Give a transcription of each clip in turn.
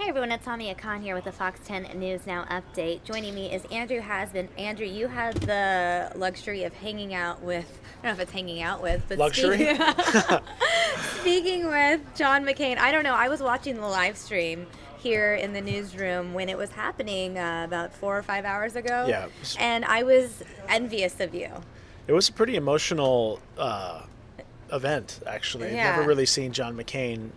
Hi everyone, it's Tommy Khan here with the Fox 10 News Now update. Joining me is Andrew Hasbin. Andrew, you had the luxury of hanging out with, I don't know if it's hanging out with, but Luxury? speaking with John McCain. I don't know, I was watching the live stream here in the newsroom when it was happening about 4 or 5 hours ago, Yeah, and I was envious of you. it was a pretty emotional event, actually. I've never Yeah. really seen John McCain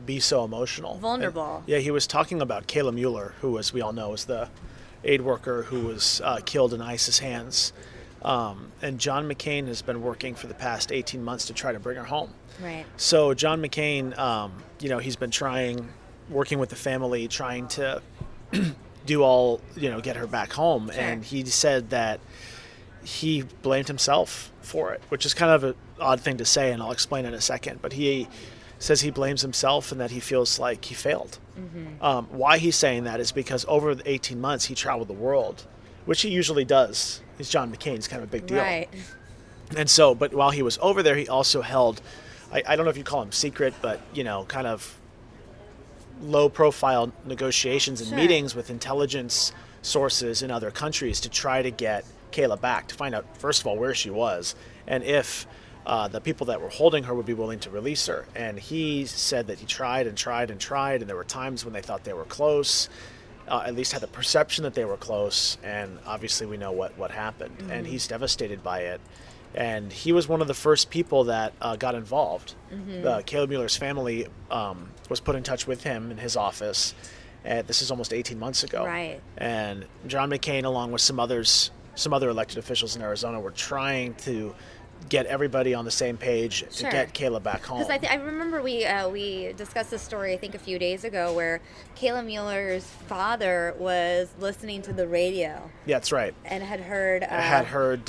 be so emotional. Vulnerable. Yeah, he was talking about Kayla Mueller, who, as we all know, is the aid worker who was killed in ISIS hands. And John McCain has been working for the past 18 months to try to bring her home. Right. So John McCain, he's been working with the family, trying to do all, get her back home. Sure. And he said that he blamed himself for it, which is kind of an odd thing to say, and I'll explain in a second. But he says he blames himself and that he feels like he failed. Mm-hmm. Why he's saying that is because over the 18 months he traveled the world, which he usually does. He's John McCain. It's kind of a big deal. Right. And so, but while he was over there, he also held, I don't know if you call them secret, but, kind of low-profile negotiations and Sure. meetings with intelligence sources in other countries to try to get Kayla back, to find out, first of all, where she was, and if the people that were holding her would be willing to release her. And he said that he tried and tried and tried, and there were times when they thought they were close, at least had the perception that they were close, and obviously we know what happened. Mm-hmm. And he's devastated by it. And he was one of the first people that got involved. Mm-hmm. Kayla Mueller's family was put in touch with him in his office. This is almost 18 months ago. Right. And John McCain, along with some other elected officials in Arizona, were trying to get everybody on the same page to Sure. get Kayla back home. Because I remember we discussed this story, I think, a few days ago, where Kayla Mueller's father was listening to the radio Yeah, that's right. and had heard... I had heard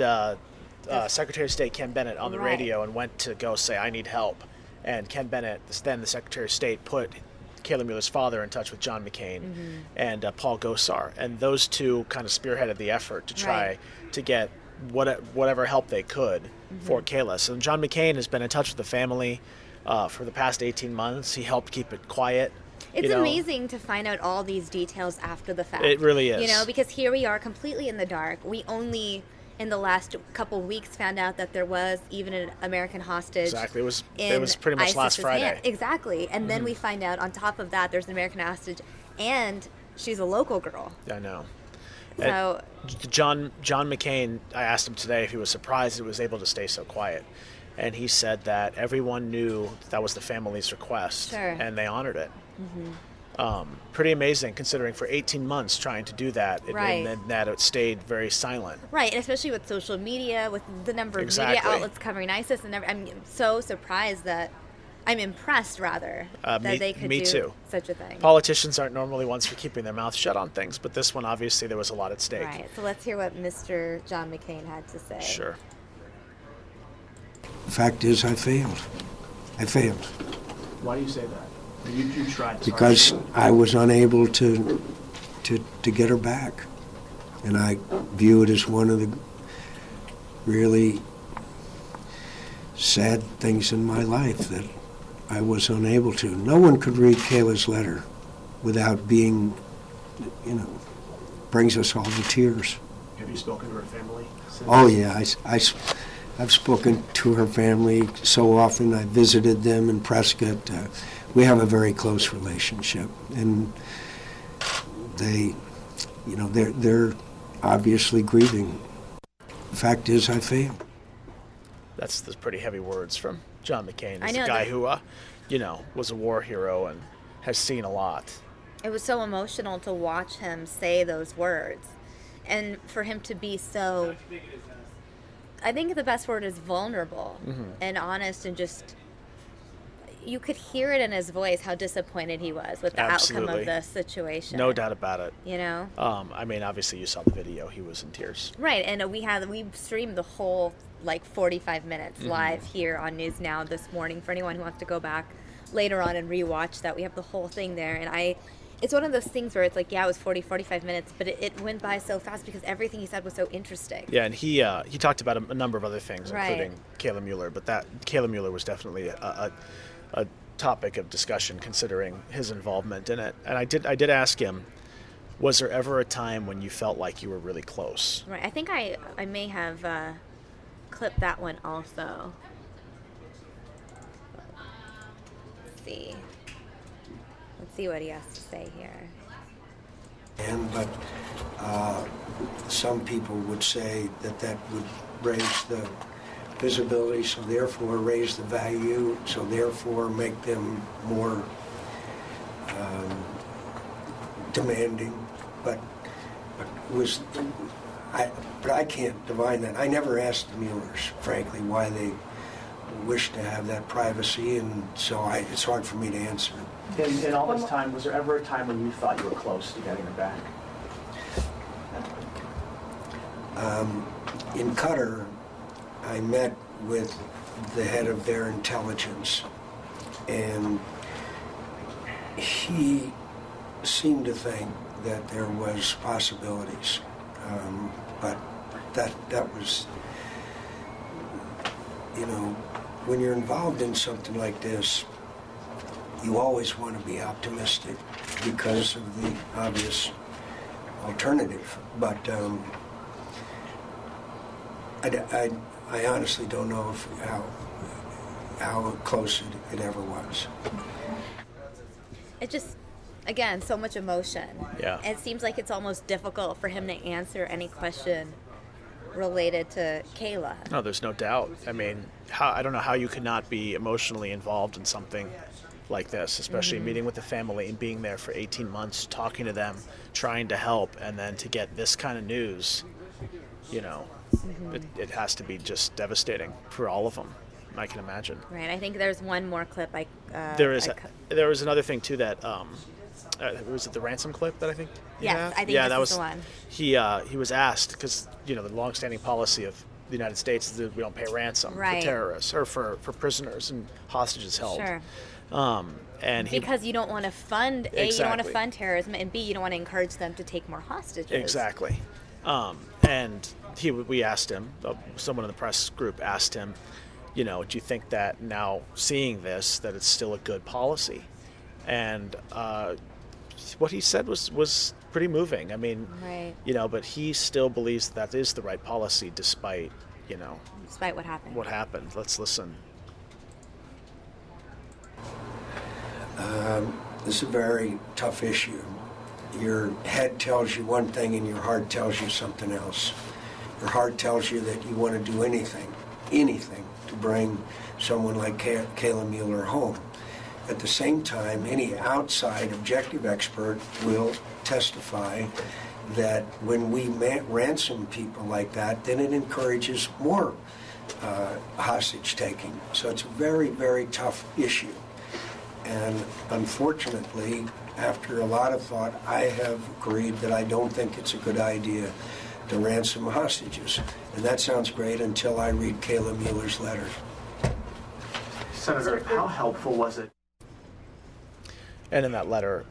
Secretary of State Ken Bennett on the Right. radio and went to go say, I need help. And Ken Bennett, then the Secretary of State, put Kayla Mueller's father in touch with John McCain and Paul Gosar. And those two kind of spearheaded the effort to try Right. to get whatever help they could for Kayla. So John McCain has been in touch with the family for the past 18 months. He helped keep it quiet. It's amazing to find out all these details after the fact. It really is. Because here we are completely in the dark. We only, in the last couple weeks, found out that there was even an American hostage. Exactly. It was in pretty much last ISIS's Friday. hand. Exactly. And then we find out on top of that there's an American hostage and she's a local girl. I know. So John McCain, I asked him today if he was surprised it was able to stay so quiet. And he said that everyone knew that was the family's request, Sure. and they honored it. Pretty amazing, considering for 18 months trying to do that, Right. and that it stayed very silent. right, and especially with social media, with the number of Exactly. media outlets covering ISIS, and I'm so surprised that I'm impressed, rather, that they could me do too. such a thing. Politicians aren't normally ones for keeping their mouth shut on things, but this one, obviously, there was a lot at stake. Right. So let's hear what Mr. John McCain had to say. Sure. The fact is, I failed. I failed Why do you say that? You tried. because I was unable to get her back, and I view it as one of the really sad things in my life that I was unable to. No one could read Kayla's letter without being, brings us all to tears. Have you spoken to her family? Oh yeah, I've spoken to her family so often. I visited them in Prescott. We have a very close relationship, and they're obviously grieving. The fact is, I failed. That's pretty heavy words from John McCain. I He's know a guy that- who, was a war hero and has seen a lot. It was so emotional to watch him say those words, and for him to be so, I think the best word is vulnerable and honest, and just, you could hear it in his voice how disappointed he was with the outcome Absolutely. of the situation. No doubt about it. Obviously you saw the video. He was in tears. Right, and we streamed the whole 45 minutes live here on News Now this morning for anyone who wants to go back later on and rewatch that. We have the whole thing there, and it's one of those things where it's it was 45 minutes, but it went by so fast because everything he said was so interesting. Yeah, and he talked about a number of other things, Right. including Kayla Mueller, but that Kayla Mueller was definitely a topic of discussion considering his involvement in it. And I did ask him, was there ever a time when you felt like you were really close? Right. I think I may have clipped that one also. Let's see what he has to say here. But some people would say that would raise the visibility, so therefore raise the value, so therefore make them more demanding. But I can't divine that. I never asked the Muellers, frankly, why they wish to have that privacy, and so it's hard for me to answer. In all this time, was there ever a time when you thought you were close to getting it back? In Qatar, I met with the head of their intelligence, and he seemed to think that there was possibilities, but that was, when you're involved in something like this, you always want to be optimistic because of the obvious alternative. But I honestly don't know how close it ever was. It just, again, so much emotion. Yeah. It seems like it's almost difficult for him to answer any question related to Kayla. No, there's no doubt. I mean, I don't know how you could not be emotionally involved in something like this, especially meeting with the family and being there for 18 months, talking to them, trying to help, and then to get this kind of news, it has to be just devastating for all of them. I can imagine. Right. I think there's one more clip. There was another thing too that was it the ransom clip that I think? Yes, I think that was the one. He was asked because the longstanding policy of the United States is that we don't pay ransom for terrorists or for prisoners and hostages held. Sure. Because you don't want to fund you don't want to fund terrorism, and B, you don't want to encourage them to take more hostages. Exactly. And we asked him, someone in the press group asked him, do you think that now seeing this, that it's still a good policy? And what he said was pretty moving. I mean, right. But he still believes that is the right policy despite, despite what happened. What happened. Let's listen. This is a very tough issue. Your head tells you one thing and your heart tells you something else. Your heart tells you that you want to do anything to bring someone like Kayla Mueller home. At the same time, any outside objective expert will testify that when we ransom people like that, then it encourages more hostage taking. So it's a very, very tough issue. And unfortunately, after a lot of thought, I have agreed that I don't think it's a good idea to ransom hostages. And that sounds great until I read Kayla Mueller's letter. Senator, how helpful was it? And in that letter,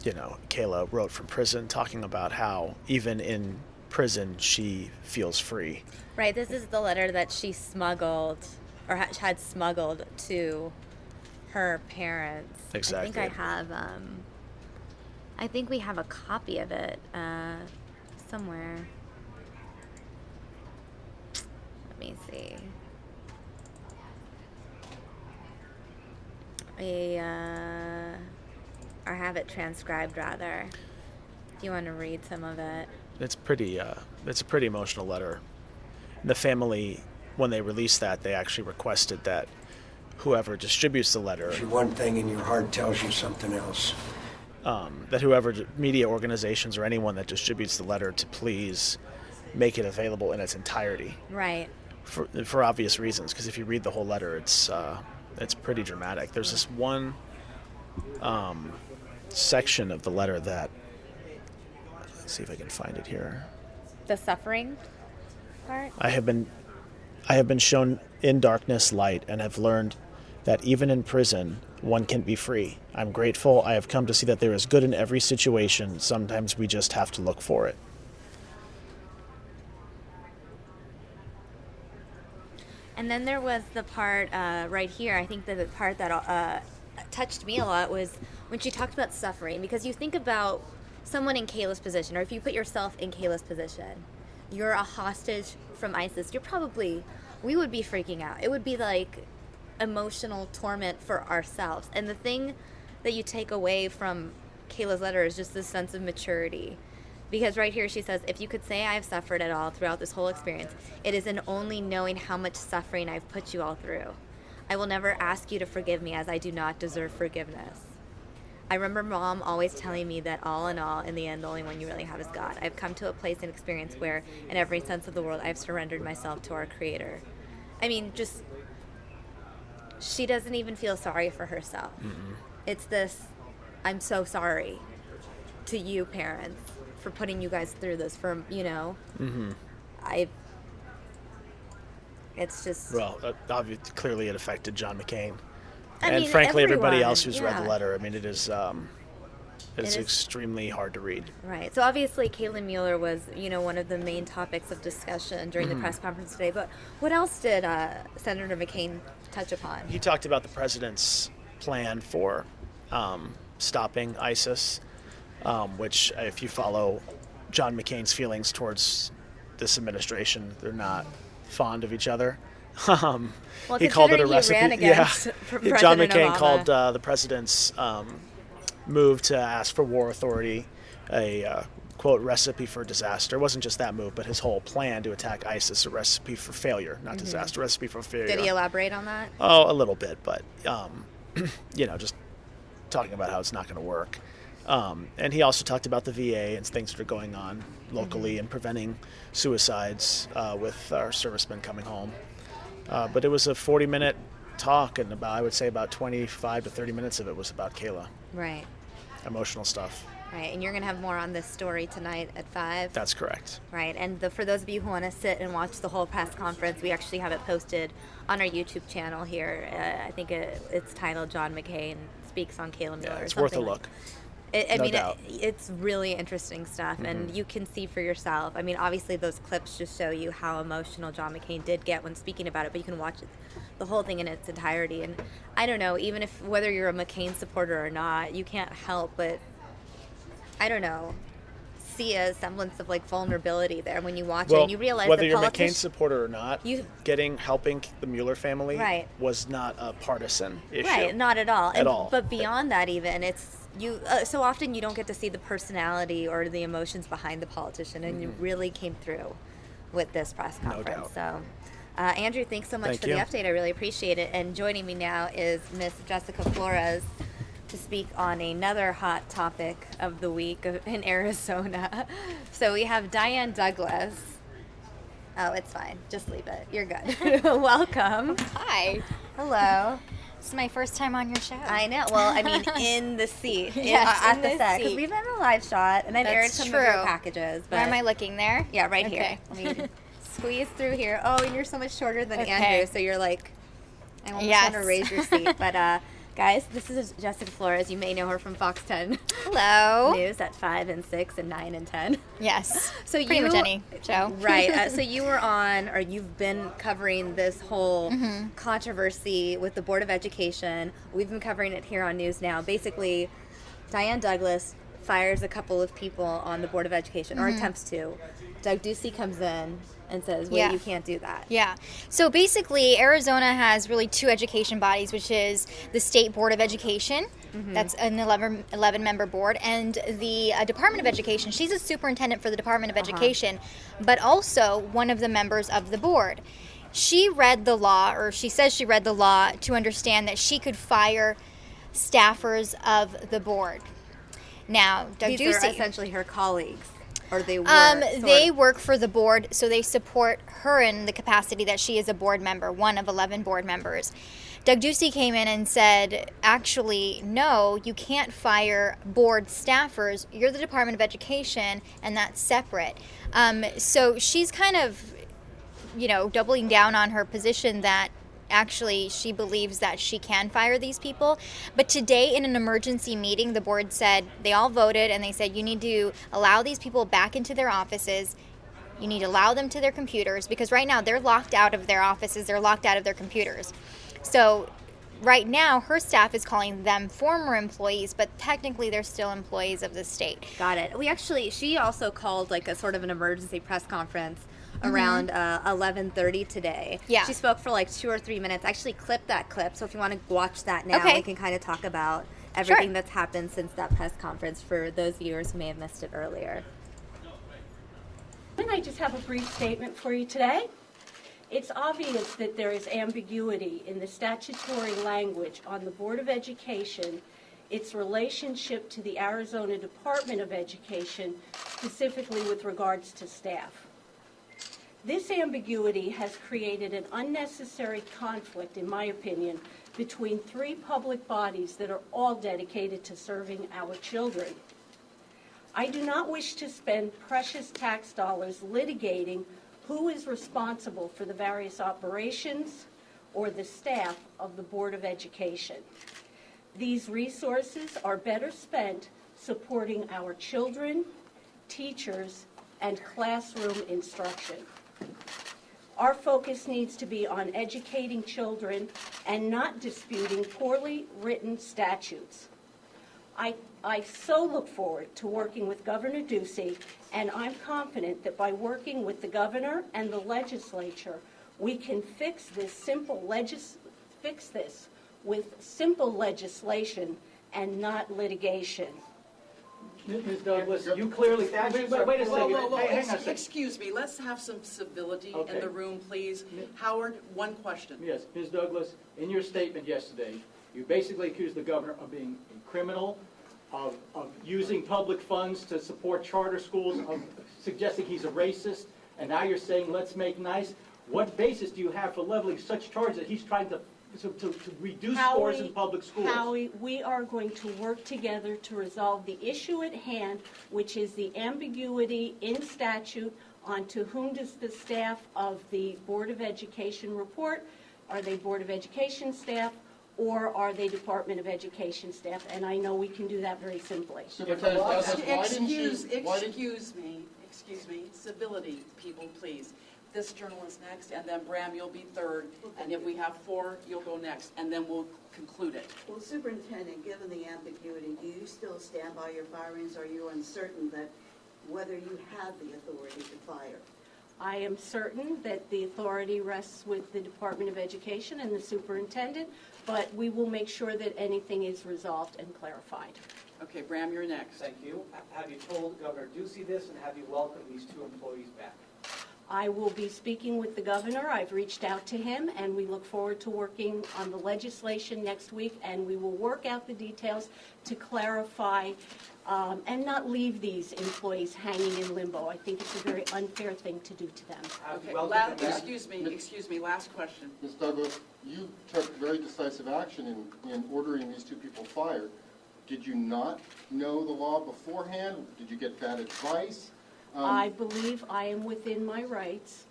Kayla wrote from prison talking about how even in prison she feels free. Right. This is the letter that she smuggled or had smuggled to her parents. Exactly. I think we have a copy of it somewhere. Let me see. Or have it transcribed rather. Do you want to read some of it? It's a pretty emotional letter. The family, when they released that, they actually requested that whoever distributes the letter, one thing and your heart tells you something else. That whoever, media organizations or anyone that distributes the letter, to please make it available in its entirety. Right. For obvious reasons, because if you read the whole letter, it's pretty dramatic. There's this one section of the letter that, let's see if I can find it here. The suffering part? I have been shown in darkness light and have learned that even in prison, one can be free. I'm grateful. I have come to see that there is good in every situation. Sometimes we just have to look for it. And then there was the part right here. I think the part that touched me a lot was when she talked about suffering. Because you think about someone in Kayla's position, or if you put yourself in Kayla's position, you're a hostage from ISIS. We would be freaking out. It would be like emotional torment for ourselves. And the thing that you take away from Kayla's letter is just this sense of maturity. Because right here she says, if you could say I've suffered at all throughout this whole experience, it is in only knowing how much suffering I've put you all through. I will never ask you to forgive me, as I do not deserve forgiveness. I remember Mom always telling me that all in all, in the end, the only one you really have is God. I've come to a place and experience where, in every sense of the word, I've surrendered myself to our Creator. I mean, just, she doesn't even feel sorry for herself. Mm-hmm. It's this, I'm so sorry to you, parents, for putting you guys through this, for, you know, mm-hmm. It's just... Well, obviously, clearly it affected John McCain. I and mean, frankly, everyone, everybody else who's yeah. read the letter. I mean, it's extremely hard to read. Right. So obviously, Kayla Mueller was, you know, one of the main topics of discussion during the press conference today. But what else did Senator McCain touch upon? He talked about the president's plan for stopping ISIS, which, if you follow John McCain's feelings towards this administration, they're not fond of each other. Well, he called it a recipe. Ran against John McCain Obama. called the president's move to ask for war authority a quote recipe for disaster. It wasn't just that move, but his whole plan to attack ISIS a recipe for failure, not disaster, recipe for failure. Did he elaborate on that? Oh, a little bit, but you know, just talking about how it's not going to work. And he also talked about the VA and things that are going on locally and preventing suicides with our servicemen coming home. But it was a 40-minute talk, and I would say about 25 to 30 minutes of it was about Kayla. Right. Emotional stuff. Right, and you're going to have more on this story tonight at 5? That's correct. Right, and for those of you who want to sit and watch the whole press conference, we actually have it posted on our YouTube channel here. I think it's titled John McCain Speaks on Kayla Mueller. Yeah, it's worth a look. It's really interesting stuff, and you can see for yourself. I mean, obviously those clips just show you how emotional John McCain did get when speaking about it, but you can watch the whole thing in its entirety. And I don't know, even if whether you're a McCain supporter or not, you can't help but, I don't know, see a semblance of like vulnerability there when you watch it, and you realize whether you're a McCain supporter or not, helping the Mueller family right. was not a partisan issue. Right, not at all. At all. But beyond that, even so often you don't get to see the personality or the emotions behind the politician, and you really came through with this press conference. No doubt. So, Andrew, thanks so much for the update. I really appreciate it. And joining me now is Miss Jessica Flores to speak on another hot topic of the week in Arizona. So we have Diane Douglas. Oh, it's fine. Just leave it. You're good. Welcome. Hi. Hello. This is my first time on your show. I know. Well, I mean, in the seat. Yes, at in the the set. Because seat. we've done a live shot, and I've aired some of your packages. But where am I looking there? Yeah, right okay. here. Let me squeeze through here. Oh, and you're so much shorter than Okay. Andrew, so you're like, I almost want to raise your seat. But, guys, this is Jessica Flores. You may know her from Fox 10 Hello. News at 5 and 6 and 9 and 10. Yes. So pretty much any show. Right. So you were on, or you've been covering this whole controversy with the Board of Education. We've been covering it here on News Now. Basically, Diane Douglas fires a couple of people on the Board of Education, or attempts to. Doug Ducey comes in and says, wait, you can't do that. Yeah. So basically, Arizona has really two education bodies, which is the State Board of Education. That's an 11-member board. And the Department of Education, she's a superintendent for the Department of Education, but also one of the members of the board. She read the law, or she says she read the law to understand that she could fire staffers of the board. Now, Doug These are Ducey, essentially her colleagues. Or they work? They work for the board, so they support her in the capacity that she is a board member, one of 11 board members. Doug Ducey came in and said, actually, no, you can't fire board staffers. You're the Department of Education, and that's separate. So she's kind of, doubling down on her position that actually she believes that she can fire these people. But today in an emergency meeting, the board said, they all voted and they said, you need to allow these people back into their offices. You need to allow them to their computers, because right now they're locked out of their offices, they're locked out of their computers. So right now, her staff is calling them former employees, but technically they're still employees of the state. Got it. She also called like a sort of an emergency press conference around 11:30 today. Yeah. She spoke for like 2 or 3 minutes. I actually clipped that clip, so if you want to watch that now, Okay. we can kind of talk about everything Sure. that's happened since that press conference for those viewers who may have missed it earlier. And I just have a brief statement for you today. It's obvious that there is ambiguity in the statutory language on the Board of Education, its relationship to the Arizona Department of Education, specifically with regards to staff. This ambiguity has created an unnecessary conflict, in my opinion, between three public bodies that are all dedicated to serving our children. I do not wish to spend precious tax dollars litigating who is responsible for the various operations or the staff of the Board of Education. These resources are better spent supporting our children, teachers, and classroom instruction. Our focus needs to be on educating children and not disputing poorly written statutes. I so look forward to working with Governor Ducey, and I'm confident that by working with the governor and the legislature, we can fix this with simple legislation and not litigation. Ms. Douglas, you clearly, wait a second. Whoa. Hey, hang on a second. Excuse me, let's have some civility Okay. in the room, please. Howard, one question. Yes, Ms. Douglas, in your statement yesterday, you basically accused the governor of being a criminal, of using public funds to support charter schools, of suggesting he's a racist, and now you're saying let's make nice. What basis do you have for leveling such charges that he's trying to reduce scores in public schools? Howie, we are going to work together to resolve the issue at hand, which is the ambiguity in statute on to whom does the staff of the Board of Education report. Are they Board of Education staff, or are they Department of Education staff? And I know we can do that very simply. Excuse me, civility, people, please. This journal is next, and then Bram, you'll be third, and if we have four, you'll go next, and then we'll conclude it. Well, Superintendent, given the ambiguity, do you still stand by your firings? Are you uncertain that whether you have the authority to fire? I am certain that the authority rests with the Department of Education and the superintendent, but we will make sure that anything is resolved and clarified. Okay, Bram, you're next. Thank you. Have you told Governor Ducey this, and have you welcomed these two employees back? I will be speaking with the governor. I've reached out to him, and we look forward to working on the legislation next week, and we will work out the details to clarify and not leave these employees hanging in limbo. I think it's a very unfair thing to do to them. Okay, excuse me, last question. Ms. Douglas, you took very decisive action in ordering these two people fired. Did you not know the law beforehand? Did you get bad advice? I believe I am within my rights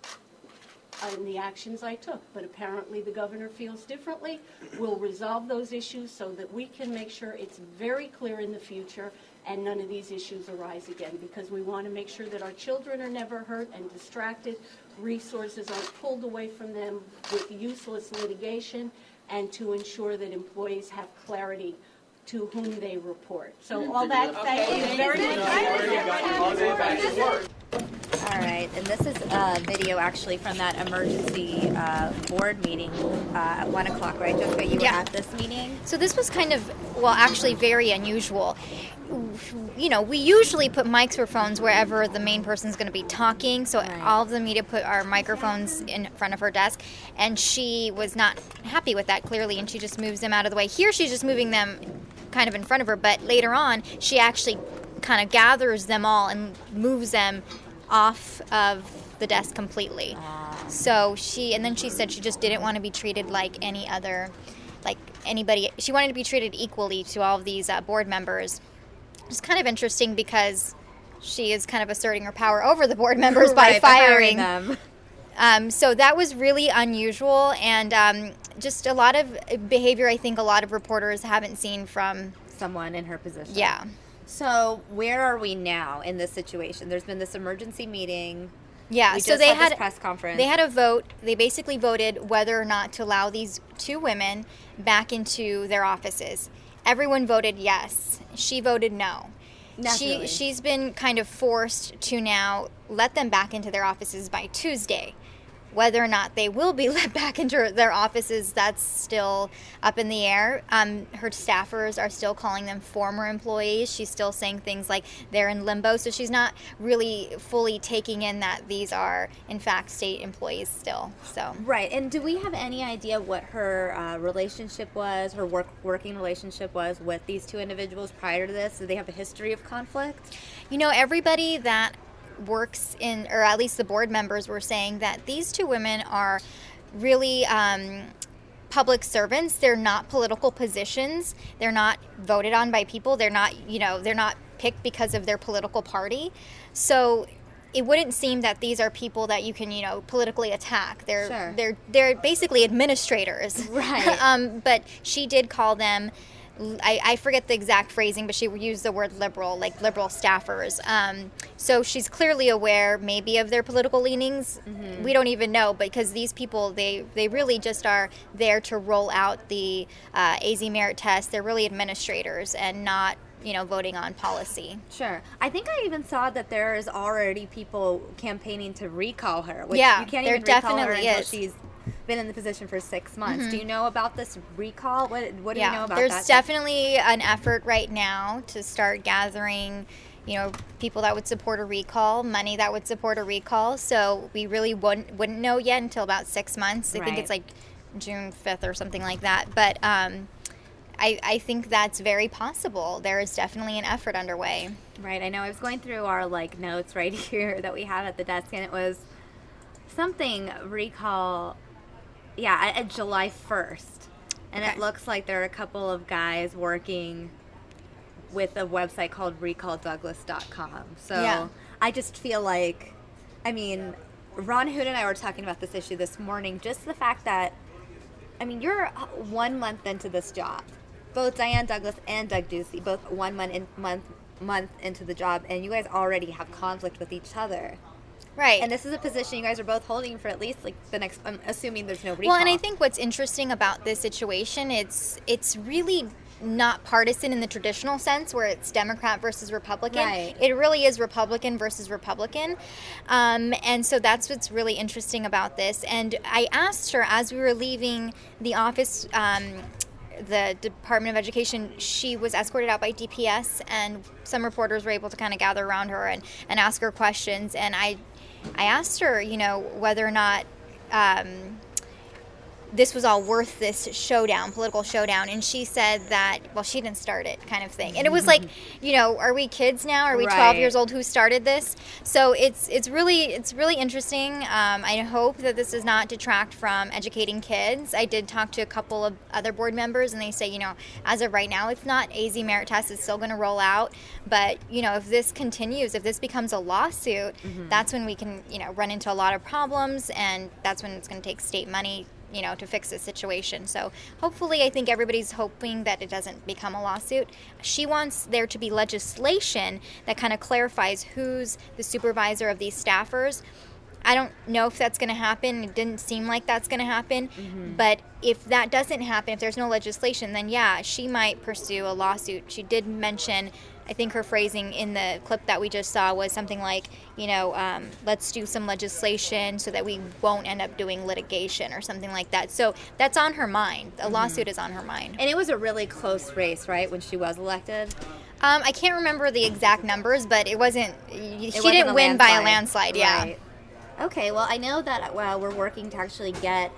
in the actions I took, but apparently the governor feels differently. We'll resolve those issues so that we can make sure it's very clear in the future and none of these issues arise again, because we want to make sure that our children are never hurt and distracted, resources aren't pulled away from them with useless litigation, and to ensure that employees have clarity to whom they report. So all that, thank you very much. All right, and this is a video actually from that emergency board meeting at 1 o'clock, right, Jessica? You were at this meeting? So this was kind of, well, actually very unusual. You know, we usually put microphones wherever the main person's going to be talking, so all of the media put our microphones in front of her desk, and she was not happy with that, clearly, and she just moves them out of the way. Here she's just moving them kind of in front of her, but later on she actually kind of gathers them all and moves them off of the desk completely. So then she said she just didn't want to be treated like any other, like anybody. She wanted to be treated equally to all of these board members. It's kind of interesting because she is kind of asserting her power over the board members by firing them. So that was really unusual, and just a lot of behavior I think a lot of reporters haven't seen from someone in her position. Yeah. So where are we now in this situation? There's been this emergency meeting. Yeah, We so just they had this had press conference. They had a vote. They basically voted whether or not to allow these two women back into their offices. Everyone voted yes. She voted no. Naturally. She's been kind of forced to now let them back into their offices by Tuesday. Whether or not they will be let back into their offices, that's still up in the air. Her staffers are still calling them former employees. She's still saying things like they're in limbo, so she's not really fully taking in that these are, in fact, state employees still. So Right, and do we have any idea what her relationship was, her working relationship was with these two individuals prior to this? Do they have a history of conflict? You know, everybody that works in, or at least the board members were saying that these two women are really public servants. They're not political positions. They're not voted on by people. They're not, they're not picked because of their political party. So it wouldn't seem that these are people that you can, politically attack. They're basically administrators. Right. But she did call them, I forget the exact phrasing, but she used the word liberal, like liberal staffers. So she's clearly aware maybe of their political leanings. Mm-hmm. We don't even know, because these people, they really just are there to roll out the AZ merit test. They're really administrators and not, voting on policy. Sure. I think I even saw that there's already people campaigning to recall her. Which Yeah, you can't there even recall her definitely until is. she's been in the position for 6 months. Mm-hmm. Do you know about this recall? What do you know about there's that? Definitely an effort right now to start gathering, people that would support a recall, money that would support a recall. So we really wouldn't know yet until about 6 months. I think it's like June 5th or something like that. But I think that's very possible. There is definitely an effort underway. Right. I know I was going through our notes right here that we have at the desk, and it was something recall, at July 1st. And It looks like there are a couple of guys working with a website called recalldouglas.com. So I just feel like, Ron Hood and I were talking about this issue this morning, just the fact that, you're 1 month into this job. Both Diane Douglas and Doug Ducey, both 1 month into the job, and you guys already have conflict with each other. Right. And this is a position you guys are both holding for at least the next, I'm assuming there's no recall. Well, and I think what's interesting about this situation, it's really not partisan in the traditional sense where it's Democrat versus Republican. Right. It really is Republican versus Republican. And so that's what's really interesting about this. And I asked her as we were leaving the office, the Department of Education, she was escorted out by DPS, and some reporters were able to kind of gather around her and ask her questions. And I asked her, whether or not this was all worth this political showdown. And she said that, well, she didn't start it, kind of thing. And it was like, are we kids now? Are we 12 years old? Who started this? So it's really interesting. I hope that this does not detract from educating kids. I did talk to a couple of other board members, and they say, as of right now, it's not AZ merit test. It's still going to roll out. But, if this continues, if this becomes a lawsuit, that's when we can, run into a lot of problems, and that's when it's going to take state money to fix this situation. So hopefully, I think everybody's hoping that it doesn't become a lawsuit. She wants there to be legislation that kind of clarifies who's the supervisor of these staffers. I don't know if that's going to happen. It didn't seem like that's going to happen. But if that doesn't happen, if there's no legislation, then she might pursue a lawsuit. She did mention, I think her phrasing in the clip that we just saw was something like, let's do some legislation so that we won't end up doing litigation or something like that. So that's on her mind. A lawsuit is on her mind. And it was a really close race, right, when she was elected? I can't remember the exact numbers, but it wasn't, she didn't win by a landslide. Right. Okay, well, I know that we're working to actually get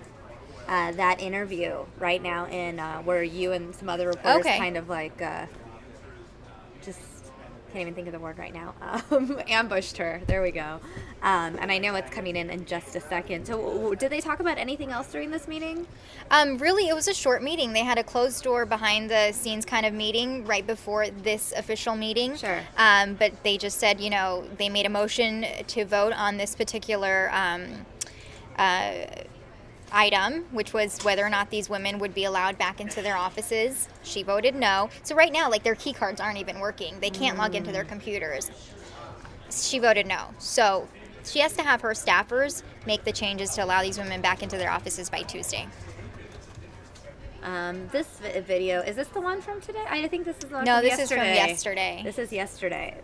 that interview right now in where you and some other reporters kind of just can't even think of the word right now, ambushed her. There we go. And I know it's coming in just a second. So did they talk about anything else during this meeting? Really, it was a short meeting. They had a closed door behind the scenes kind of meeting right before this official meeting. Sure. But they just said, they made a motion to vote on this particular item, which was whether or not these women would be allowed back into their offices. She voted no. So right now, their key cards aren't even working. They can't log into their computers. She voted no. So she has to have her staffers make the changes to allow these women back into their offices by Tuesday. This video, is this the one from today? I think this is the one No, from this yesterday. is from yesterday. This is yesterday.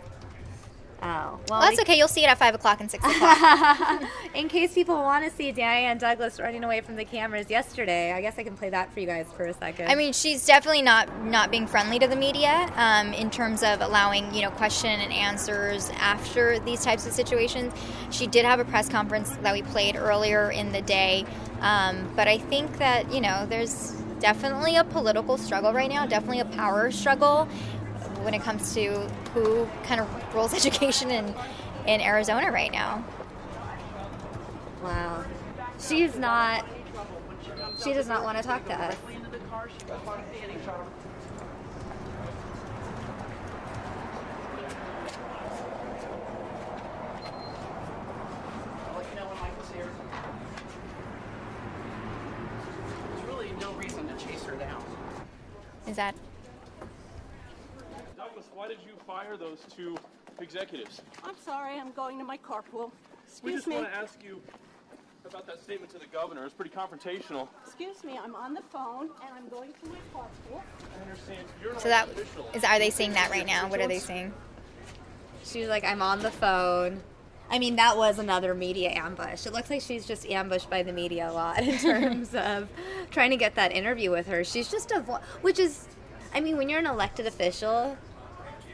Oh. Well, that's okay. You'll see it at 5 o'clock and 6 o'clock. In case people want to see Diane Douglas running away from the cameras yesterday, I guess I can play that for you guys for a second. I mean, she's definitely not being friendly to the media in terms of allowing, question and answers after these types of situations. She did have a press conference that we played earlier in the day, but I think that, there's definitely a political struggle right now, definitely a power struggle when it comes to who kind of rules education in Arizona right now. Wow. She does not want to talk to us. There's really no reason to chase her down. Is that... Douglas, why did you fire those two executives? I'm sorry, I'm going to my carpool. We Excuse just me. want to ask you about that statement to the governor. It's pretty confrontational. Excuse me, I'm on the phone and I'm going to my carpool. I understand. You're an So that official. are they saying that right now? What are they saying? She was like, I'm on the phone. I mean, that was another media ambush. It looks like she's just ambushed by the media a lot in terms of trying to get that interview with her. She's just which is, I mean, when you're an elected official,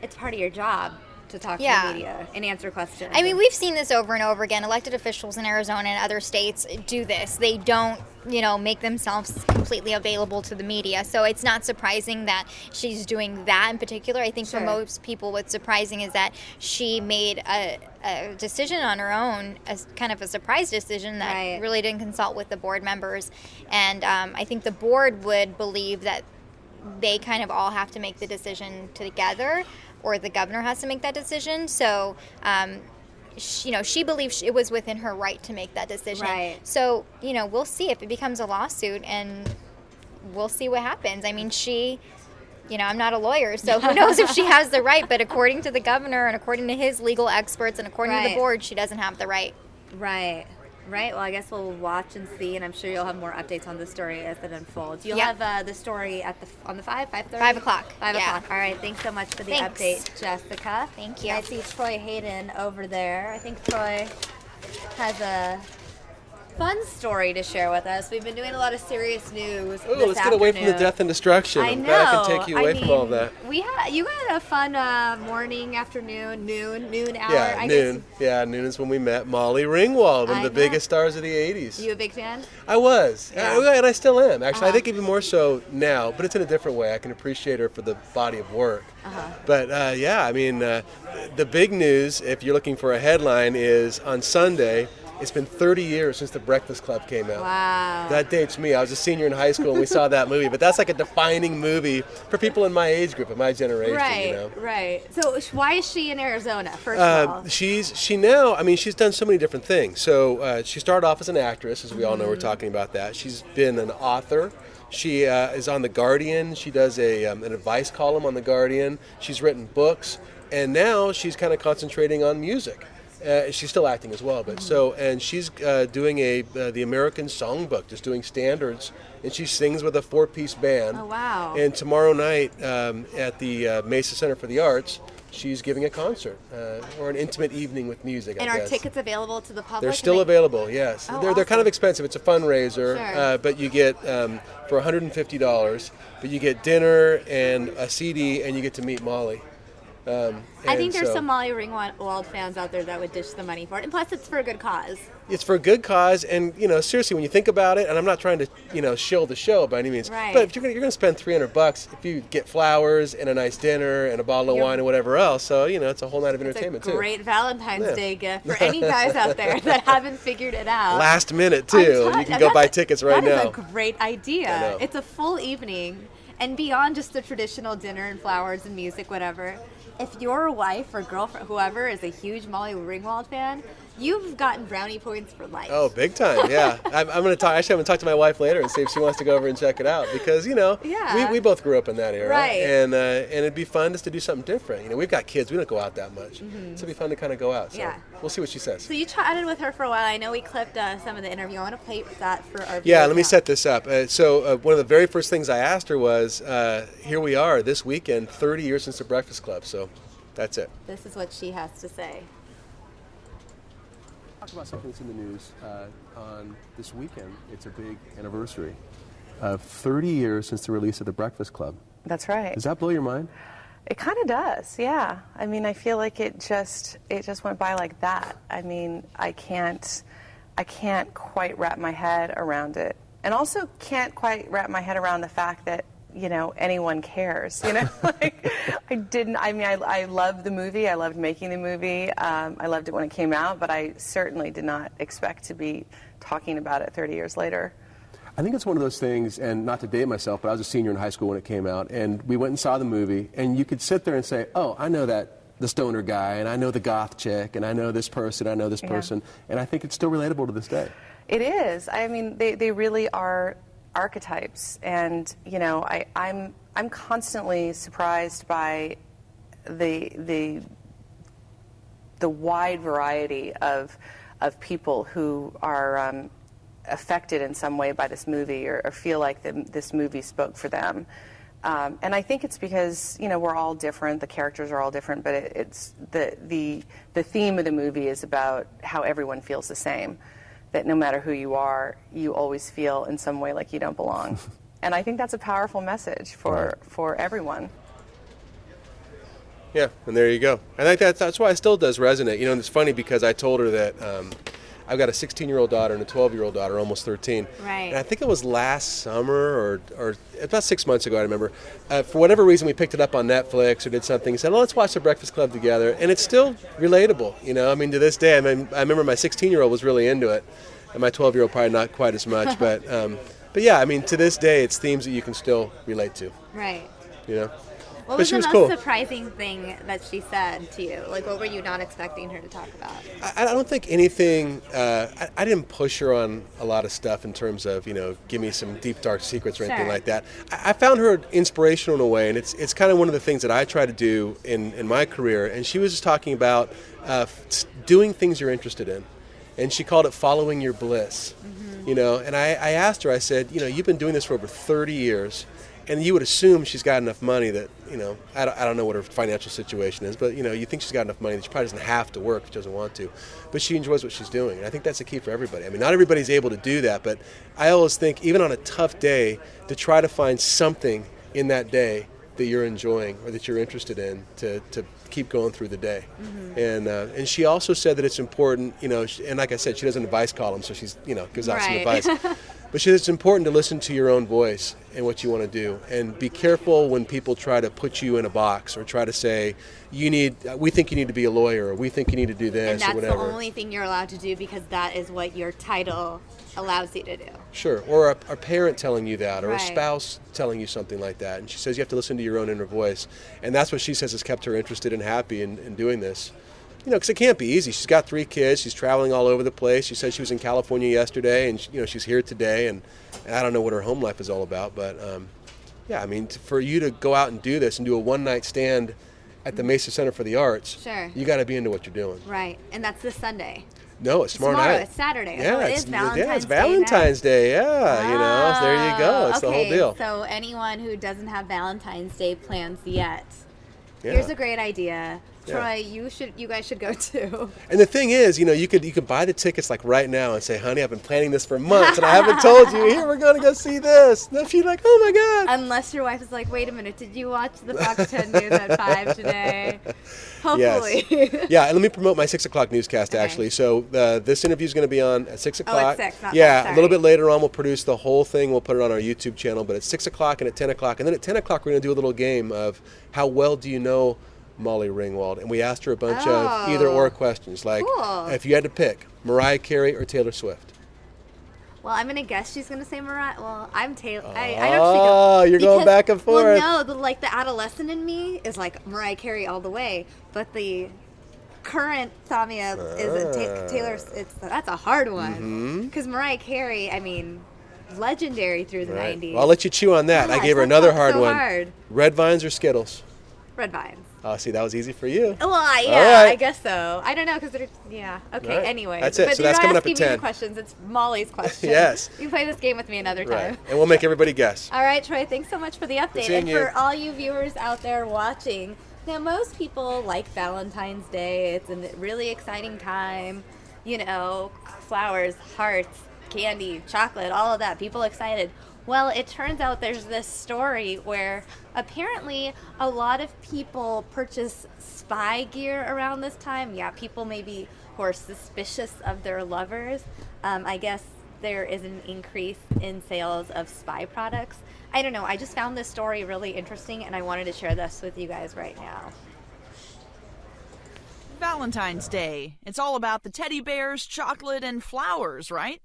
it's part of your job to talk to the media and answer questions. I mean, we've seen this over and over again. Elected officials in Arizona and other states do this. They don't, make themselves completely available to the media. So it's not surprising that she's doing that in particular. I think for most people what's surprising is that she made a decision on her own, as kind of a surprise decision that really didn't consult with the board members. And I think the board would believe that they kind of all have to make the decision together, or the governor has to make that decision. So, she believes it was within her right to make that decision. Right. So, we'll see if it becomes a lawsuit, and we'll see what happens. I mean, I'm not a lawyer, so who knows if she has the right, but according to the governor and according to his legal experts and according to the board, she doesn't have the right. Right. Well, I guess we'll watch and see, and I'm sure you'll have more updates on the story as it unfolds. You'll have the story on the 5:30? 5 o'clock. 5 o'clock. All right. Thanks so much for the update, Jessica. Thank you. I see Troy Hayden over there. I think Troy has a fun story to share with us. We've been doing a lot of serious news. Oh, let's get away from the death and destruction. I know. Glad I can take you away from all of that. You had a fun morning, afternoon, noon hour. Yeah, noon. Yeah, noon is when we met Molly Ringwald, one of the biggest stars of the 80s. You a big fan? I was. Yeah. And I still am. Actually, I think even more so now, but it's in a different way. I can appreciate her for the body of work. But the big news, if you're looking for a headline, is on Sunday, it's been 30 years since The Breakfast Club came out. Wow. That dates me. I was a senior in high school and we saw that movie. But that's like a defining movie for people in my age group, in my generation. Right. So why is she in Arizona, first of all? She's done so many different things. So she started off as an actress, as we all know. We're talking about that. She's been an author. She is on The Guardian. She does an advice column on The Guardian. She's written books. And now she's kind of concentrating on music. She's still acting as well, but and she's doing the American Songbook, just doing standards, and she sings with a 4-piece band. Oh, wow. And tomorrow night at the Mesa Center for the Arts, she's giving a concert or an intimate evening with music. And are tickets available to the public? They're still available, yes. Oh, they're kind of expensive. It's a fundraiser, Sure. but you get for $150, but you get dinner and a CD, and you get to meet Molly. I think there's some Molly Ringwald fans out there that would dish the money for it, and plus it's for a good cause. It's for a good cause, and seriously, when you think about it, and I'm not trying to shill the show by any means, but if you're gonna spend $300 if you get flowers and a nice dinner and a bottle of wine and whatever else, so it's a whole night of entertainment too. It's a great Valentine's Day gift for any guys out there that haven't figured it out. Last minute too, you can go buy tickets right now. That is a great idea. It's a full evening, and beyond just the traditional dinner and flowers and music, whatever. If your wife or girlfriend, whoever, is a huge Molly Ringwald fan, You've gotten brownie points for life. Oh, big time, yeah. I'm going to talk. Actually, I'm going to talk to my wife later and see if she wants to go over and check it out because, Yeah. we both grew up in that era. Right. And it'd be fun just to do something different. We've got kids. We don't go out that much. So it'd be fun to kind of go out. So Yeah. we'll see what she says. So you chatted with her for a while. I know we clipped some of the interview. I want to play that for our Yeah, viewers let me now. set this up. So one of the very first things I asked her was, here we are this weekend, 30 years since the Breakfast Club. So that's it. This is what she has to say. Talk about something that's in the news on this weekend. It's a big anniversary of 30 years since the release of The Breakfast Club. That's right. Does that blow your mind? It kind of does, yeah. I mean, I feel like it just went by like that. I mean, I can't quite wrap my head around it, and also can't quite wrap my head around the fact that anyone cares. Like I loved the movie. I loved making the movie. I loved it when it came out, but I certainly did not expect to be talking about it 30 years later. I think it's one of those things, and not to date myself, but I was a senior in high school when it came out, and we went and saw the movie, and you could sit there and say, oh, I know the stoner guy, and I know the goth chick, and I know this person, I know this person, and I think it's still relatable to this day. It is. I mean, they really are archetypes, and I'm constantly surprised by the wide variety of people who are affected in some way by this movie or feel like this movie spoke for them. And I think it's because we're all different, the characters are all different, but it's the theme of the movie is about how everyone feels the same. That no matter who you are, you always feel in some way like you don't belong. And I think that's a powerful message for everyone. Yeah, and there you go. I think that's why it still does resonate. And it's funny because I told her that I've got a 16-year-old daughter and a 12-year-old daughter, almost 13. Right. And I think it was last summer or about 6 months ago, I remember. For whatever reason, we picked it up on Netflix or did something and said, well, let's watch The Breakfast Club together. And it's still relatable, I mean, to this day. I mean, I remember my 16-year-old was really into it, and my 12-year-old probably not quite as much. But yeah, I mean, to this day, it's themes that you can still relate to. Right. What But was she the was most cool. surprising thing that she said to you? Like, what were you not expecting her to talk about? I don't think anything, I didn't push her on a lot of stuff in terms of, give me some deep, dark secrets or anything like that. I found her inspirational in a way, and it's kind of one of the things that I try to do in my career. And she was just talking about doing things you're interested in. And she called it following your bliss. Mm-hmm. And I asked her, I said, you've been doing this for over 30 years. And you would assume she's got enough money that, I don't know what her financial situation is, but, you think she's got enough money that she probably doesn't have to work if she doesn't want to. But she enjoys what she's doing. And I think that's the key for everybody. I mean, not everybody's able to do that, but I always think, even on a tough day, to try to find something in that day that you're enjoying or that you're interested in to keep going through the day. Mm-hmm. And she also said that it's important, and like I said, she does an advice column, so she's, gives out some advice. But she said it's important to listen to your own voice and what you want to do, and be careful when people try to put you in a box or try to say, we think you need to be a lawyer, or we think you need to do this, and or whatever. that's the only thing you're allowed to do because that is what your title allows you to do. Sure, or a parent telling you that, or Right. a spouse telling you something like that. And she says you have to listen to your own inner voice. And that's what she says has kept her interested and happy in doing this. Because it can't be easy. She's got 3 kids. She's traveling all over the place. She said she was in California yesterday, and she's here today. And I don't know what her home life is all about, but yeah, I mean, for you to go out and do this and do a one-night stand at the Mesa Center for the Arts, Sure. you got to be into what you're doing. Right, and that's this Sunday. No, it's tomorrow night. It's Saturday. Yeah, Oh, it is Valentine's Day. Yeah, it's Valentine's Day. Yeah, so there you go. It's the whole deal. So anyone who doesn't have Valentine's Day plans yet, Yeah. here's a great idea. Yeah. Troy, you guys should go too. And the thing is, you could buy the tickets like right now and say, honey, I've been planning this for months and I haven't told you. Here, we're going to go see this. And she's like, oh my God. Unless your wife is like, wait a minute, did you watch the Fox 10 News at 5 today? Hopefully. Yes. Yeah, and let me promote my 6 o'clock newscast, actually. So this interview is going to be on at 6 o'clock. Oh, at 6, not yeah, 5, a little bit later on, we'll produce the whole thing. We'll put it on our YouTube channel. But at 6 o'clock and at 10 o'clock. And then at 10 o'clock, we're going to do a little game of how well do you know Molly Ringwald, and we asked her a bunch of either or questions, like if you had to pick Mariah Carey or Taylor Swift. Well, I'm gonna guess she's gonna say Mariah. Well, I'm Taylor. Oh, you're going back and forth. Well, no, the adolescent in me is like Mariah Carey all the way, but the current Samia is Taylor. That's a hard one because Mariah Carey. I mean, legendary through the '90s. Well, I'll let you chew on that. I gave her another hard one. Red Vines or Skittles? Red Vines. Oh, see, that was easy for you. Well, yeah, I guess so. I don't know because yeah. Okay. Right. Anyway, that's it. But So you're that's not coming up at asking me 10. the questions. It's Molly's question. Yes. You can play this game with me another time. Right. And we'll make everybody guess. All right, Troy. Thanks so much for the update. And for all you viewers out there watching, now most people like Valentine's Day. It's a really exciting time. You know, flowers, hearts, candy, chocolate, all of that. People excited. Well, it turns out there's this story where apparently a lot of people purchase spy gear around this time. Yeah, people maybe who are suspicious of their lovers. I guess there is an increase in sales of spy products. I don't know. I just found this story really interesting, and I wanted to share this with you guys right now. Valentine's Day. It's all about the teddy bears, chocolate, and flowers, right?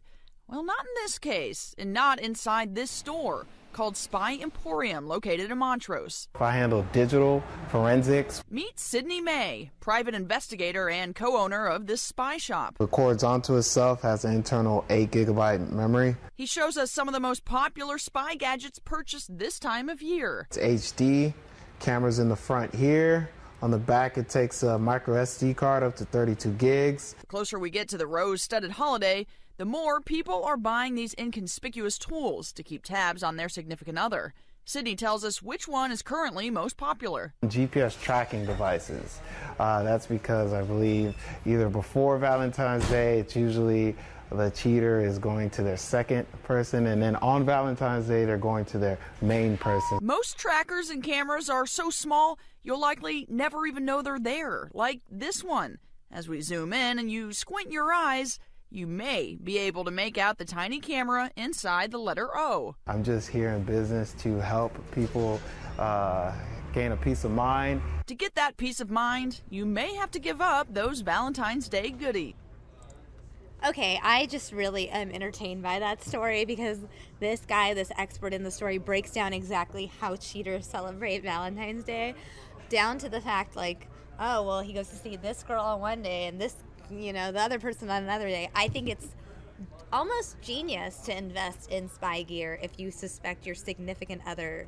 Well, not in this case, and not inside this store called Spy Emporium, located in Montrose. I handle digital forensics. Meet Sydney May, private investigator and co-owner of this spy shop. Records onto itself, has an internal 8 gigabyte memory. He shows us some of the most popular spy gadgets purchased this time of year. It's HD, cameras in the front here. On the back, it takes a micro SD card up to 32 gigs. The closer we get to the rose-studded holiday, the more people are buying these inconspicuous tools to keep tabs on their significant other. Sydney tells us which one is currently most popular. GPS tracking devices. That's because I believe either before Valentine's Day, it's usually the cheater is going to their second person, and then on Valentine's Day, they're going to their main person. Most trackers and cameras are so small, you'll likely never even know they're there, like this one. As we zoom in and you squint your eyes, you may be able to make out the tiny camera inside the letter O. I'm just here in business to help people gain a peace of mind. To get that peace of mind, you may have to give up those Valentine's Day goodies. Okay, I just really am entertained by that story because this guy, this expert in the story, breaks down exactly how cheaters celebrate Valentine's Day, down to the fact like, oh, well, he goes to see this girl on one day and this, you know, the other person on another day. I think it's almost genius to invest in spy gear if you suspect your significant other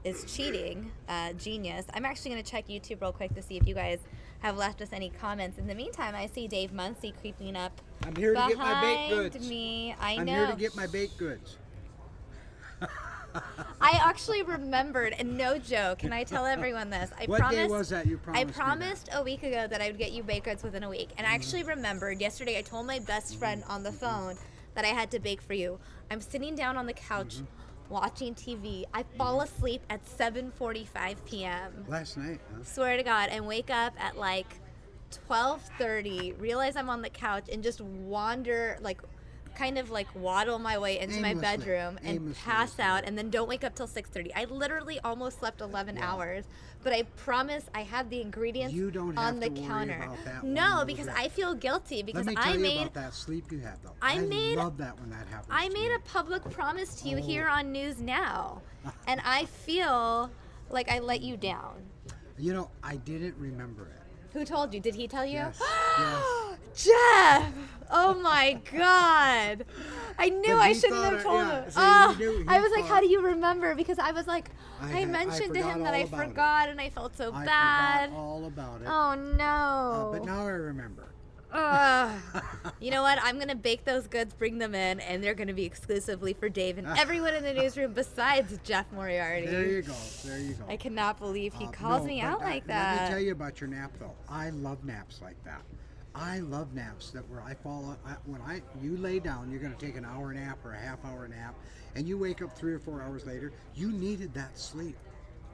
is cheating. Genius. I'm actually going to check YouTube real quick to see if you guys have left us any comments. In the meantime, I see Dave Muncie creeping up. I'm here to get my baked goods. Me. I'm here to get my baked goods. I actually remembered, and no joke, can I tell everyone this? What day was that you promised I promised a week ago that I would get you baked goods within a week. And I actually remembered yesterday I told my best friend on the phone that I had to bake for you. I'm sitting down on the couch watching TV. I fall asleep at 7:45 p.m. Last night, huh? Swear to God, and wake up at like 12:30, realize I'm on the couch, and just wander, like, kind of like waddle my way into my bedroom and pass out, and then don't wake up till 6:30. I literally almost slept 11 hours, but I promise I have the ingredients on the counter. No, because I feel guilty because Let me tell you about that sleep you had, though. I love that when that happens. I made a public promise to you here on News Now, and I feel like I let you down. You know, I didn't remember it. Who told you? Did he tell you? Yes. Yes. Jeff! Oh my God! I knew I shouldn't have told him. I was like, how do you remember? Because I was like, I mentioned to him that I forgot and I felt so bad. I forgot all about it. Oh no! But now I remember. You know what? I'm going to bake those goods, bring them in, and they're going to be exclusively for Dave and everyone in the newsroom besides Jeff Moriarty. There you go. There you go. I cannot believe he calls me out like that. Let me tell you about your nap, though. I love naps like that. I love naps that where I fall when you lay down, you're going to take an hour nap or a half hour nap, and you wake up 3 or 4 hours later. You needed that sleep.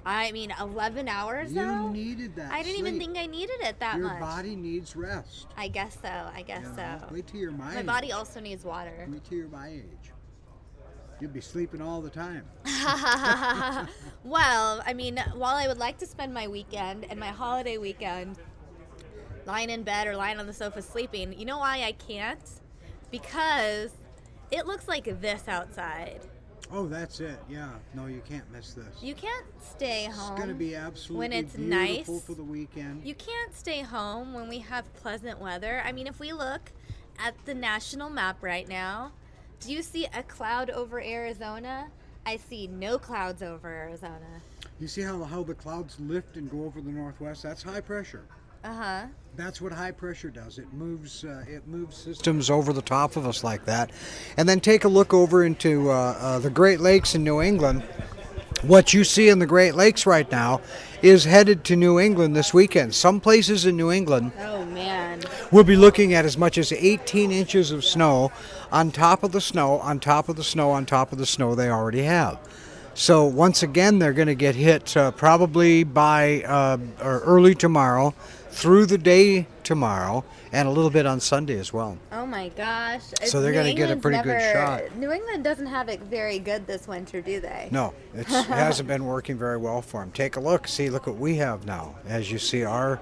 I mean, 11 hours though? You needed that I didn't even think I needed it that much. Your body needs rest. I guess so. I guess so. Wait till you're my age. My body also needs water. Wait till you're my age. You'll be sleeping all the time. Well, I mean, while I would like to spend my weekend and my holiday weekend lying in bed or lying on the sofa sleeping, you know why I can't? Because it looks like this outside. Oh, that's it. Yeah. No, you can't miss this. You can't stay home. It's going to be absolutely when it's beautiful nice for the weekend. You can't stay home when we have pleasant weather. I mean, if we look at the national map right now, do you see a cloud over Arizona? I see no clouds over Arizona. You see how the clouds lift and go over the northwest? That's high pressure. Uh-huh. That's what high pressure does. It moves systems over the top of us like that. And then take a look over into the Great Lakes in New England. What you see in the Great Lakes right now is headed to New England this weekend. Some places in New England Oh, man. we'll be looking at as much as 18 inches of snow on top of the snow, on top of the snow, on top of the snow they already have. So once again, they're going to get hit probably by or early tomorrow, through the day tomorrow, and a little bit on Sunday as well. Oh my gosh. So they're going to get a pretty good shot. New England doesn't have it very good this winter, do they? No, it hasn't been working very well for them. Take a look. See, look what we have now. As you see, our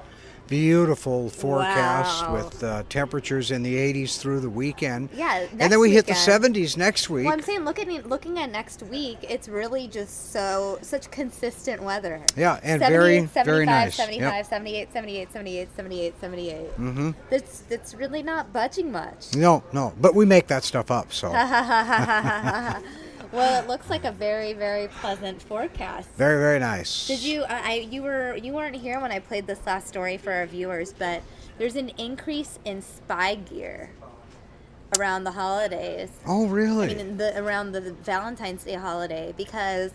beautiful forecast Wow. with temperatures in the 80s through the weekend. Yeah, and then we hit the weekend. 70s next week. Well, I'm saying looking at next week, it's really just such consistent weather. Yeah, and 78, very, 75, very nice. 75, Yep. 78, 78, 78, 78, 78. Mm-hmm. It's really not budging much. No, but we make that stuff up, so. Well, it looks like a very, very pleasant forecast. Very, very nice. Did you? You weren't here when I played this last story for our viewers, but there's an increase in spy gear around the holidays. Oh, really? I mean, around the Valentine's Day holiday, because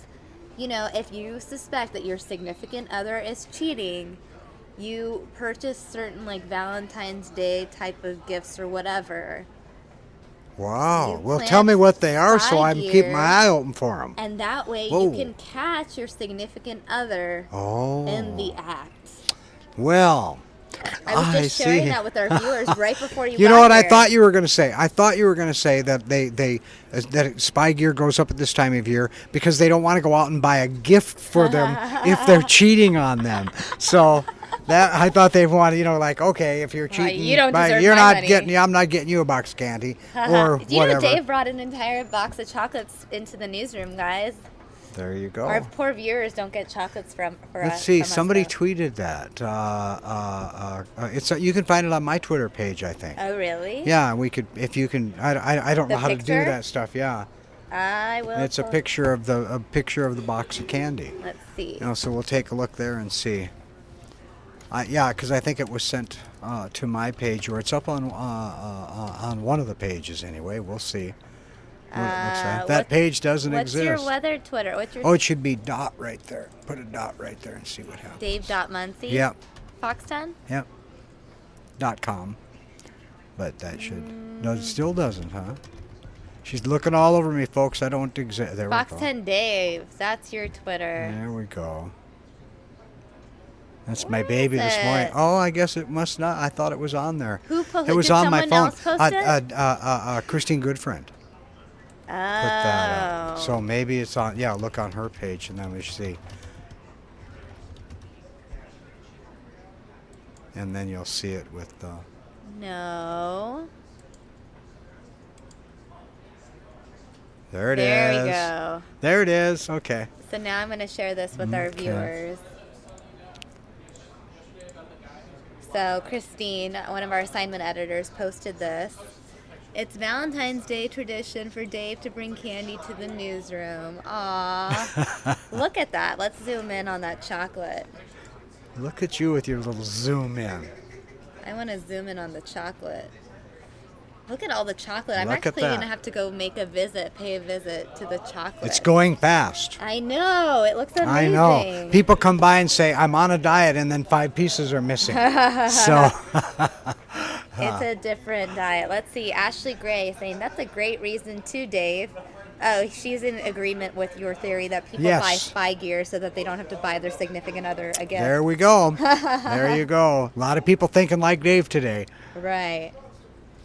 if you suspect that your significant other is cheating, you purchase certain like Valentine's Day type of gifts or whatever. Wow. Well, plant tell me what they are so spy I can keep gear, my eye open for them. And that way Whoa. you can catch your significant other in the act. Well, I was just sharing see. that with our viewers right before you You know got what I here. thought you were going to say? I thought you were going to say that that spy gear goes up at this time of year because they don't want to go out and buy a gift for them if they're cheating on them. So that I thought they wanted, like, okay, if you're cheating, you don't deserve you're my not money. I'm not getting you a box of candy or Do you whatever. know Dave brought an entire box of chocolates into the newsroom, guys? There you go. Our poor viewers don't get chocolates for Let's us. see. from us, Somebody though. tweeted that. It's you can find it on my Twitter page, I think. Oh, really? Yeah, we could if you can. I don't The know how to do picture? that stuff. Yeah. I will. It's a picture of the box of candy. Let's see. So we'll take a look there and see. Yeah, because I think it was sent to my page, or it's up on one of the pages anyway. We'll see. That page doesn't exist. What's your weather Twitter? What's your? Oh, it should be dot right there. Put a dot right there and see what happens. Dave.Muncie? Yep. Fox 10? Yep. .com. But that should. No, it still doesn't, huh? She's looking all over me, folks. I don't exist. There Fox we go. 10 Dave. That's your Twitter. There we go. That's my baby this it? morning. Oh, I guess it must not. I thought it was on there. Who posted? It was Did on my someone phone. else post it? Christine Goodfriend Oh. put that up. So maybe it's on. Yeah, look on her page and then we see. And then you'll see it with the. No. There it is. There we go. There it is. Okay. So now I'm going to share this with our Okay. viewers. So Christine, one of our assignment editors, posted this. It's Valentine's Day tradition for Dave to bring candy to the newsroom. Aww. Look at that. Let's zoom in on that chocolate. Look at you with your little zoom in. I want to zoom in on the chocolate. Look at all the chocolate. I'm Look at actually going to that. have to go pay a visit to the chocolate. It's going fast. I know. It looks amazing. I know. People come by and say, I'm on a diet, and then 5 pieces are missing. So. It's a different diet. Let's see. Ashley Gray saying, that's a great reason too, Dave. Oh, she's in agreement with your theory that people Yes. buy spy gear so that they don't have to buy their significant other again. There we go. There you go. A lot of people thinking like Dave today. Right.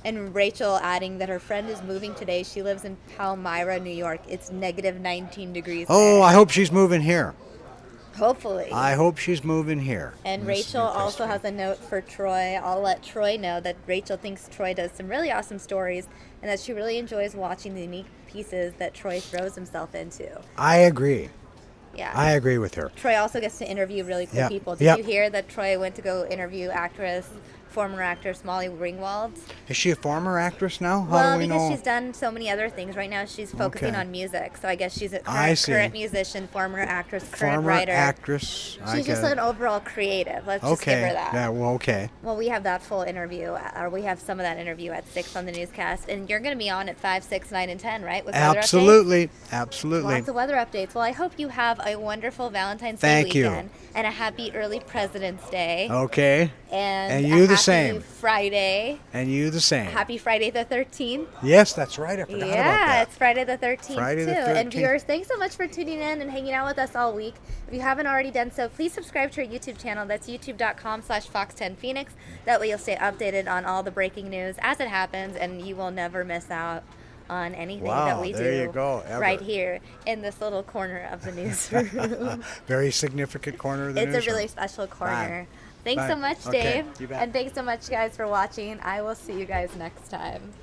And Rachel adding that her friend is moving today. She lives in Palmyra, New York. It's negative 19 degrees Oh, there. I hope she's moving here. Hopefully. I hope she's moving here. And This Rachel new also Christine. has a note for Troy. I'll let Troy know that Rachel thinks Troy does some really awesome stories and that she really enjoys watching the unique pieces that Troy throws himself into. I agree. Yeah. I agree with her. Troy also gets to interview really cool Yep. people. Did Yep. you hear that Troy went to go interview former actress Molly Ringwald? Is she a former actress now? How Well, do we because know? she's done so many other things. Right now she's focusing Okay. on music. So I guess she's a I see. current musician, former actress, current Former writer. actress. I She's just get an it. overall creative. Let's just give Okay. her that. Yeah. Well. Okay. Well, we have that full interview, or we have some of that interview at 6 on the newscast. And you're going to be on at 5, 6, 9, and 10, right? With weather updates? Absolutely. Absolutely. Lots of weather updates. Well, I hope you have a wonderful Valentine's Thank Day you. weekend and a happy early President's Day. Okay. And you a the happy same. Friday. And you the same. Happy Friday the 13th. Yes, that's right. I forgot about Yeah, that. it's Friday the 13th Friday too. the And 13th. viewers, thanks so much for tuning in and hanging out with us all week. If you haven't already done so, please subscribe to our YouTube channel. That's youtube.com/Fox10Phoenix. That way you'll stay updated on all the breaking news as it happens, and you will never miss out on anything Wow, that we there do you go, ever. right here in this little corner of the newsroom. Very significant corner of the It's a newsroom. really special corner. Bye. Thanks Bye. so much, Okay, Dave. you bet. And thanks so much, guys, for watching. I will see you guys next time.